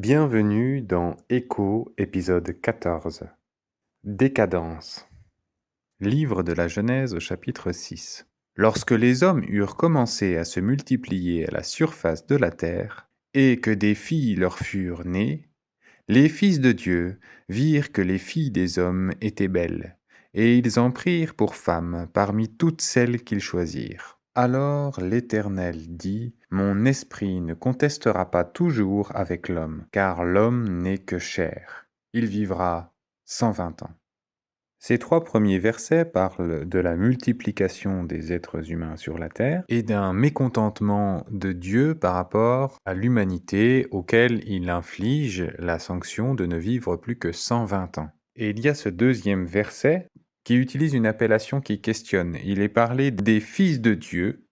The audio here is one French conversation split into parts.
Bienvenue dans Écho, épisode 14. Décadence. Livre de la Genèse au chapitre 6. Lorsque les hommes eurent commencé à se multiplier à la surface de la terre, et que des filles leur furent nées, les fils de Dieu virent que les filles des hommes étaient belles, et ils en prirent pour femmes parmi toutes celles qu'ils choisirent. Alors l'Éternel dit, Mon esprit ne contestera pas toujours avec l'homme, car l'homme n'est que chair. Il vivra 120 ans. Ces 3 premiers versets parlent de la multiplication des êtres humains sur la terre et d'un mécontentement de Dieu par rapport à l'humanité auquel il inflige la sanction de ne vivre plus que 120 ans. Et il y a ce deuxième verset qui utilise une appellation qui questionne. Il est parlé des fils de Dieu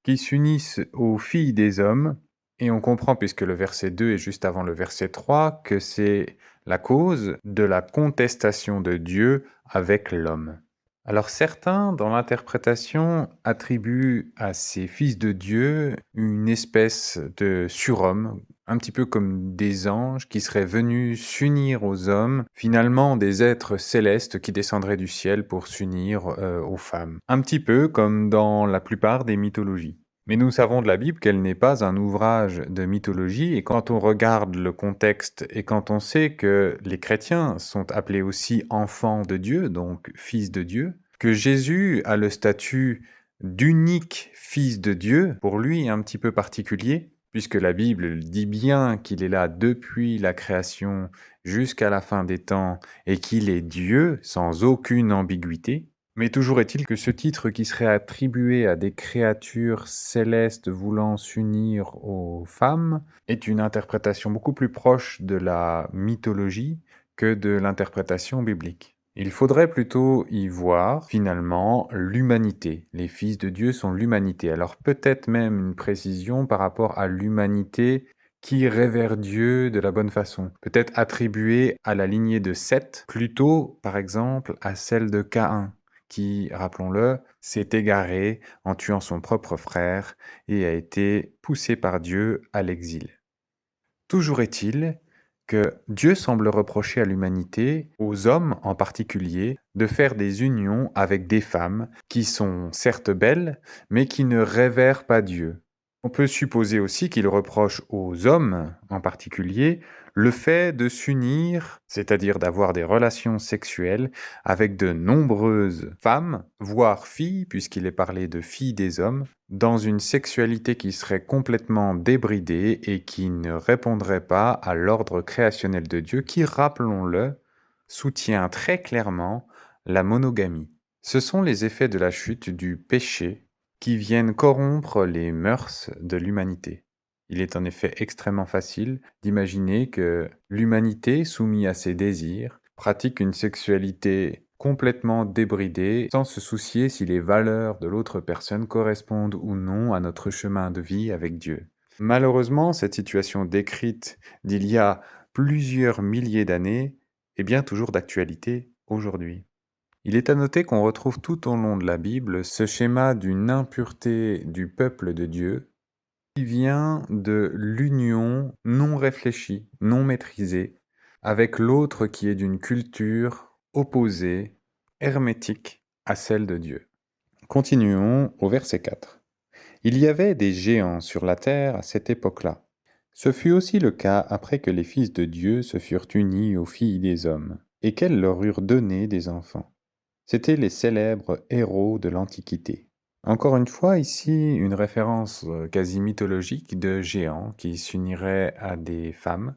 qui s'unissent aux filles des hommes, et on comprend, puisque le verset 2 est juste avant le verset 3, que c'est la cause de la contestation de Dieu avec l'homme. Alors certains, dans l'interprétation, attribuent à ces fils de Dieu une espèce de surhomme, un petit peu comme des anges qui seraient venus s'unir aux hommes, finalement des êtres célestes qui descendraient du ciel pour s'unir aux femmes. Un petit peu comme dans la plupart des mythologies. Mais nous savons de la Bible qu'elle n'est pas un ouvrage de mythologie, et quand on regarde le contexte et quand on sait que les chrétiens sont appelés aussi enfants de Dieu, donc fils de Dieu, que Jésus a le statut d'unique fils de Dieu, pour lui un petit peu particulier, puisque la Bible dit bien qu'il est là depuis la création jusqu'à la fin des temps et qu'il est Dieu sans aucune ambiguïté. Mais toujours est-il que ce titre qui serait attribué à des créatures célestes voulant s'unir aux femmes est une interprétation beaucoup plus proche de la mythologie que de l'interprétation biblique. Il faudrait plutôt y voir, finalement, l'humanité. Les fils de Dieu sont l'humanité. Alors peut-être même une précision par rapport à l'humanité qui irait vers Dieu de la bonne façon. Peut-être attribuée à la lignée de Seth, plutôt, par exemple, à celle de Caïn, qui, rappelons-le, s'est égaré en tuant son propre frère et a été poussé par Dieu à l'exil. Toujours est-il que Dieu semble reprocher à l'humanité, aux hommes en particulier, de faire des unions avec des femmes qui sont certes belles, mais qui ne révèrent pas Dieu. On peut supposer aussi qu'il reproche aux hommes en particulier le fait de s'unir, c'est-à-dire d'avoir des relations sexuelles avec de nombreuses femmes, voire filles, puisqu'il est parlé de filles des hommes, dans une sexualité qui serait complètement débridée et qui ne répondrait pas à l'ordre créationnel de Dieu, qui, rappelons-le, soutient très clairement la monogamie. Ce sont les effets de la chute du péché qui viennent corrompre les mœurs de l'humanité. Il est en effet extrêmement facile d'imaginer que l'humanité, soumise à ses désirs, pratique une sexualité complètement débridée, sans se soucier si les valeurs de l'autre personne correspondent ou non à notre chemin de vie avec Dieu. Malheureusement, cette situation décrite d'il y a plusieurs milliers d'années est bien toujours d'actualité aujourd'hui. Il est à noter qu'on retrouve tout au long de la Bible ce schéma d'une impureté du peuple de Dieu qui vient de l'union non réfléchie, non maîtrisée, avec l'autre qui est d'une culture opposée, hermétique à celle de Dieu. Continuons au verset 4. Il y avait des géants sur la terre à cette époque-là. Ce fut aussi le cas après que les fils de Dieu se furent unis aux filles des hommes, et qu'elles leur eurent donné des enfants. C'étaient les célèbres héros de l'Antiquité. Encore une fois, ici, une référence quasi mythologique de géants qui s'uniraient à des femmes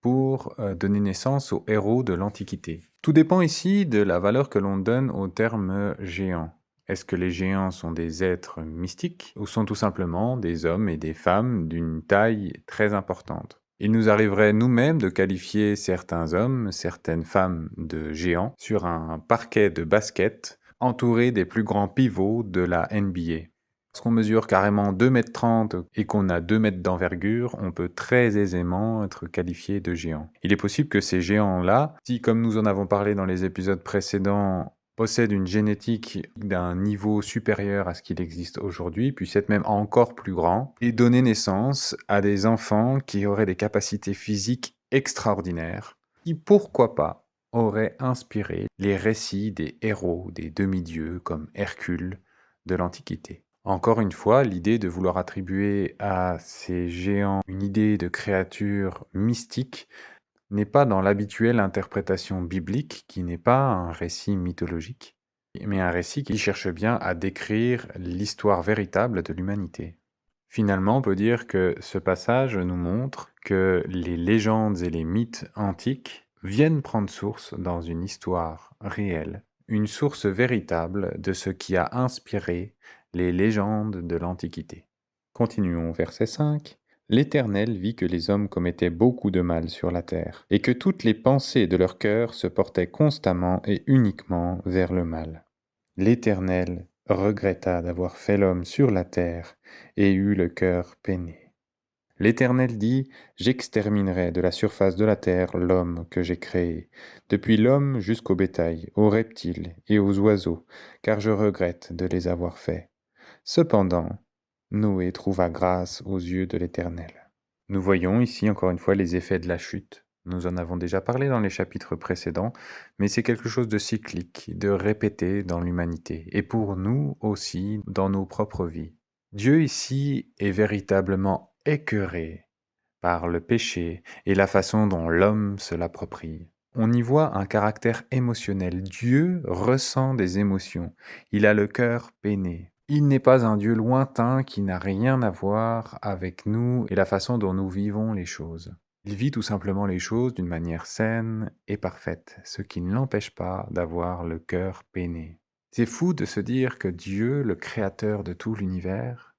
pour donner naissance aux héros de l'Antiquité. Tout dépend ici de la valeur que l'on donne au terme géant. Est-ce que les géants sont des êtres mystiques ou sont tout simplement des hommes et des femmes d'une taille très importante? Il nous arriverait nous-mêmes de qualifier certains hommes, certaines femmes de géants sur un parquet de basket entouré des plus grands pivots de la NBA. Lorsqu'on mesure carrément 2,30 m et qu'on a 2 mètres d'envergure, on peut très aisément être qualifié de géant. Il est possible que ces géants-là, si comme nous en avons parlé dans les épisodes précédents, possèdent une génétique d'un niveau supérieur à ce qu'il existe aujourd'hui, puissent être même encore plus grands, et donner naissance à des enfants qui auraient des capacités physiques extraordinaire qui, pourquoi pas, aurait inspiré les récits des héros, des demi-dieux comme Hercule de l'Antiquité. Encore une fois, l'idée de vouloir attribuer à ces géants une idée de créature mystique n'est pas dans l'habituelle interprétation biblique, qui n'est pas un récit mythologique, mais un récit qui cherche bien à décrire l'histoire véritable de l'humanité. Finalement, on peut dire que ce passage nous montre que les légendes et les mythes antiques viennent prendre source dans une histoire réelle, une source véritable de ce qui a inspiré les légendes de l'Antiquité. Continuons, verset 5. L'Éternel vit que les hommes commettaient beaucoup de mal sur la terre, et que toutes les pensées de leur cœur se portaient constamment et uniquement vers le mal. L'Éternel regretta d'avoir fait l'homme sur la terre, et eut le cœur peiné. L'Éternel dit, j'exterminerai de la surface de la terre l'homme que j'ai créé, depuis l'homme jusqu'au bétail, aux reptiles et aux oiseaux, car je regrette de les avoir faits. Cependant, Noé trouva grâce aux yeux de l'Éternel. Nous voyons ici encore une fois les effets de la chute. Nous en avons déjà parlé dans les chapitres précédents, mais c'est quelque chose de cyclique, de répété dans l'humanité, et pour nous aussi dans nos propres vies. Dieu ici est véritablement écœuré par le péché et la façon dont l'homme se l'approprie. On y voit un caractère émotionnel. Dieu ressent des émotions. Il a le cœur peiné. Il n'est pas un Dieu lointain qui n'a rien à voir avec nous et la façon dont nous vivons les choses. Il vit tout simplement les choses d'une manière saine et parfaite, ce qui ne l'empêche pas d'avoir le cœur peiné. C'est fou de se dire que Dieu, le créateur de tout l'univers,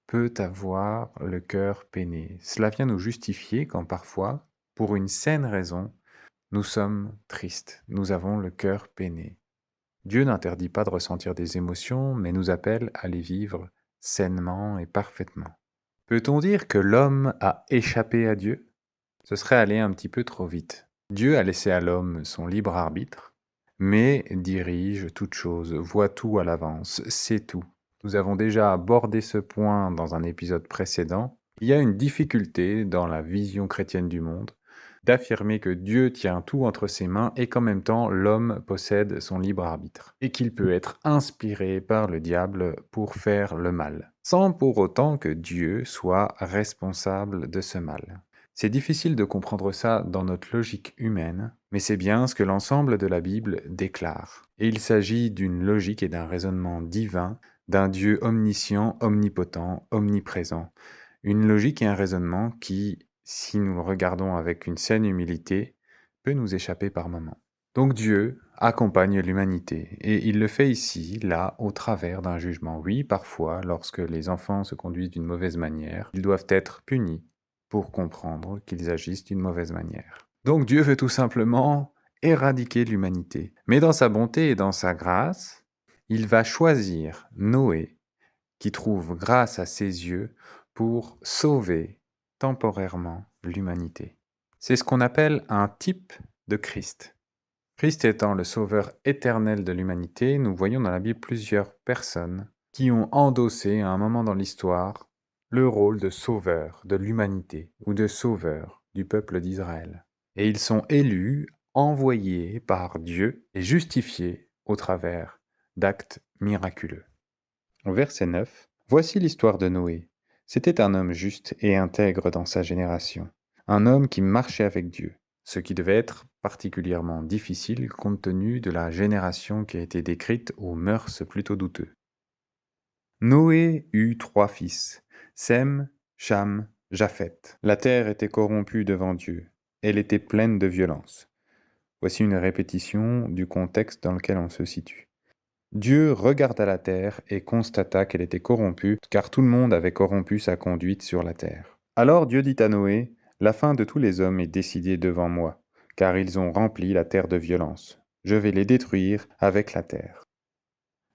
peut avoir le cœur peiné. Cela vient nous justifier quand parfois, pour une saine raison, nous sommes tristes, nous avons le cœur peiné. Dieu n'interdit pas de ressentir des émotions, mais nous appelle à les vivre sainement et parfaitement. Peut-on dire que l'homme a échappé à Dieu? Ce serait aller un petit peu trop vite. Dieu a laissé à l'homme son libre arbitre, mais dirige toute chose, voit tout à l'avance, sait tout. Nous avons déjà abordé ce point dans un épisode précédent. Il y a une difficulté dans la vision chrétienne du monde d'affirmer que Dieu tient tout entre ses mains et qu'en même temps l'homme possède son libre arbitre et qu'il peut être inspiré par le diable pour faire le mal, sans pour autant que Dieu soit responsable de ce mal. C'est difficile de comprendre ça dans notre logique humaine, mais c'est bien ce que l'ensemble de la Bible déclare. Et il s'agit d'une logique et d'un raisonnement divin, d'un Dieu omniscient, omnipotent, omniprésent. Une logique et un raisonnement qui, si nous le regardons avec une saine humilité, peut nous échapper par moments. Donc Dieu accompagne l'humanité, et il le fait ici, là, au travers d'un jugement. Oui, parfois, lorsque les enfants se conduisent d'une mauvaise manière, ils doivent être punis pour comprendre qu'ils agissent d'une mauvaise manière. Donc Dieu veut tout simplement éradiquer l'humanité. Mais dans sa bonté et dans sa grâce, il va choisir Noé, qui trouve grâce à ses yeux, pour sauver temporairement l'humanité. C'est ce qu'on appelle un type de Christ. Christ étant le sauveur éternel de l'humanité, nous voyons dans la Bible plusieurs personnes qui ont endossé à un moment dans l'histoire le rôle de sauveur de l'humanité ou de sauveur du peuple d'Israël. Et ils sont élus, envoyés par Dieu et justifiés au travers d'actes miraculeux. Au verset 9, voici l'histoire de Noé. C'était un homme juste et intègre dans sa génération, un homme qui marchait avec Dieu, ce qui devait être particulièrement difficile compte tenu de la génération qui a été décrite aux mœurs plutôt douteux. Noé eut 3 fils, Sem, Cham, Japheth. La terre était corrompue devant Dieu, elle était pleine de violence. Voici une répétition du contexte dans lequel on se situe. Dieu regarda la terre et constata qu'elle était corrompue, car tout le monde avait corrompu sa conduite sur la terre. Alors Dieu dit à Noé, « La fin de tous les hommes est décidée devant moi, car ils ont rempli la terre de violence. Je vais les détruire avec la terre. »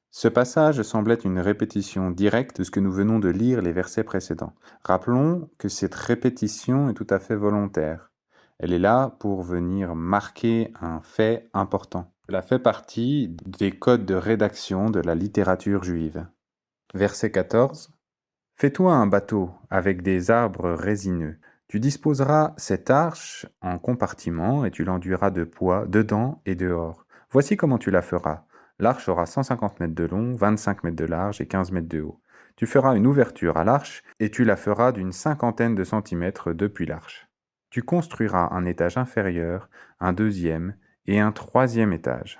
Ce passage semble être une répétition directe de ce que nous venons de lire les versets précédents. Rappelons que cette répétition est tout à fait volontaire. Elle est là pour venir marquer un fait important. Cela fait partie des codes de rédaction de la littérature juive. Verset 14. « Fais-toi un bateau avec des arbres résineux, Tu disposeras cette arche en compartiments et tu l'enduiras de poids dedans et dehors. Voici comment tu la feras. L'arche aura 150 mètres de long, 25 mètres de large et 15 mètres de haut. Tu feras une ouverture à l'arche et tu la feras d'une cinquantaine de centimètres depuis l'arche. Tu construiras un étage inférieur, un deuxième et un troisième étage.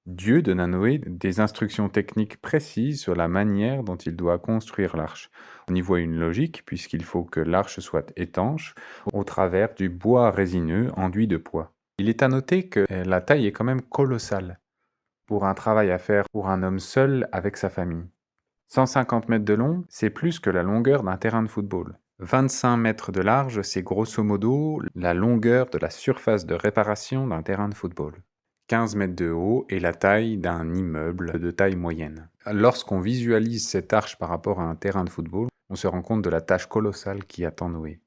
Dieu donne à Noé des instructions techniques précises sur la manière dont il doit construire l'arche. On y voit une logique puisqu'il faut que l'arche soit étanche au travers du bois résineux enduit de poids. Il est à noter que la taille est quand même colossale pour un travail à faire pour un homme seul avec sa famille. 150 mètres de long, c'est plus que la longueur d'un terrain de football. 25 mètres de large, c'est grosso modo la longueur de la surface de réparation d'un terrain de football. 15 mètres de haut et la taille d'un immeuble de taille moyenne. Lorsqu'on visualise cette arche par rapport à un terrain de football, on se rend compte de la tâche colossale qui attend Noé.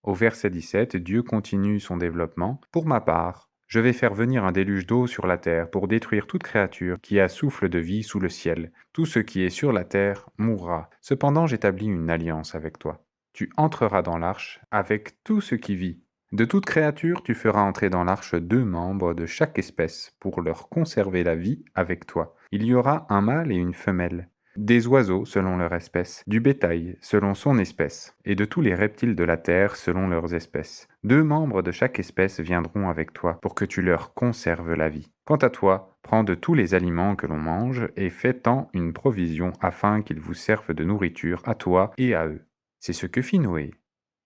Au verset 17, Dieu continue son développement. « Pour ma part, je vais faire venir un déluge d'eau sur la terre pour détruire toute créature qui a souffle de vie sous le ciel. Tout ce qui est sur la terre mourra. Cependant, j'établis une alliance avec toi. Tu entreras dans l'arche avec tout ce qui vit. De toute créature, tu feras entrer dans l'arche 2 membres de chaque espèce pour leur conserver la vie avec toi. Il y aura un mâle et une femelle. Des oiseaux selon leur espèce, du bétail selon son espèce, et de tous les reptiles de la terre selon leurs espèces. 2 membres de chaque espèce viendront avec toi pour que tu leur conserves la vie. Quant à toi, prends de tous les aliments que l'on mange et fais-en une provision afin qu'ils vous servent de nourriture à toi et à eux. C'est ce que fit Noé.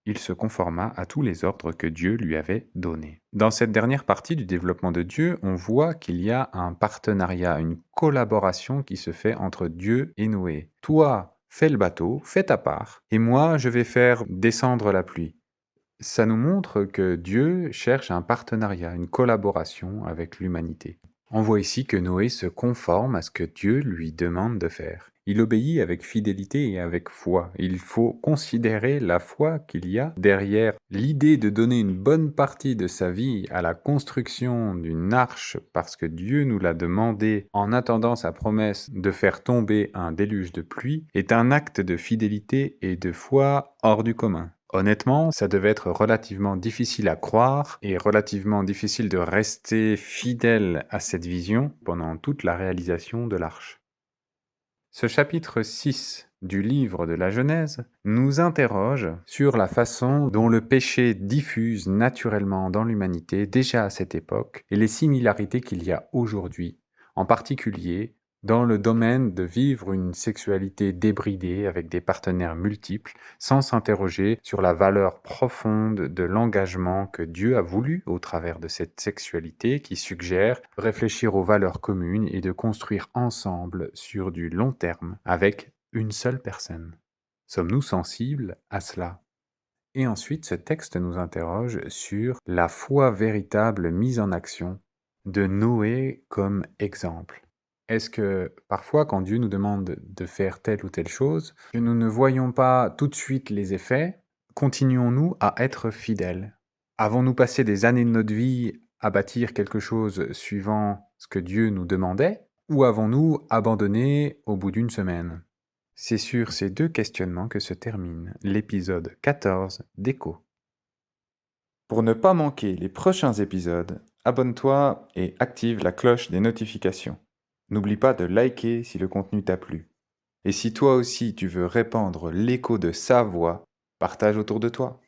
Il se conforma à tous les ordres que Dieu lui avait donnés. Dans cette dernière partie du développement de Dieu, on voit qu'il y a un partenariat, une collaboration qui se fait entre Dieu et Noé. Toi, fais le bateau, fais ta part, et moi, je vais faire descendre la pluie. Ça nous montre que Dieu cherche un partenariat, une collaboration avec l'humanité. On voit ici que Noé se conforme à ce que Dieu lui demande de faire. Il obéit avec fidélité et avec foi. Il faut considérer la foi qu'il y a derrière l'idée de donner une bonne partie de sa vie à la construction d'une arche parce que Dieu nous l'a demandé en attendant sa promesse de faire tomber un déluge de pluie est un acte de fidélité et de foi hors du commun. Honnêtement, ça devait être relativement difficile à croire et relativement difficile de rester fidèle à cette vision pendant toute la réalisation de l'arche. Ce chapitre 6 du livre de la Genèse nous interroge sur la façon dont le péché diffuse naturellement dans l'humanité déjà à cette époque et les similarités qu'il y a aujourd'hui, en particulier dans le domaine de vivre une sexualité débridée avec des partenaires multiples, sans s'interroger sur la valeur profonde de l'engagement que Dieu a voulu au travers de cette sexualité qui suggère réfléchir aux valeurs communes et de construire ensemble sur du long terme avec une seule personne. Sommes-nous sensibles à cela ? Et ensuite, ce texte nous interroge sur la foi véritable mise en action de Noé comme exemple. Est-ce que parfois, quand Dieu nous demande de faire telle ou telle chose, que nous ne voyons pas tout de suite les effets, continuons-nous à être fidèles? Avons-nous passé des années de notre vie à bâtir quelque chose suivant ce que Dieu nous demandait, ou avons-nous abandonné au bout d'une semaine? C'est sur ces 2 questionnements que se termine l'épisode 14 d'Écho. Pour ne pas manquer les prochains épisodes, abonne-toi et active la cloche des notifications. N'oublie pas de liker si le contenu t'a plu. Et si toi aussi tu veux répandre l'écho de sa voix, partage autour de toi.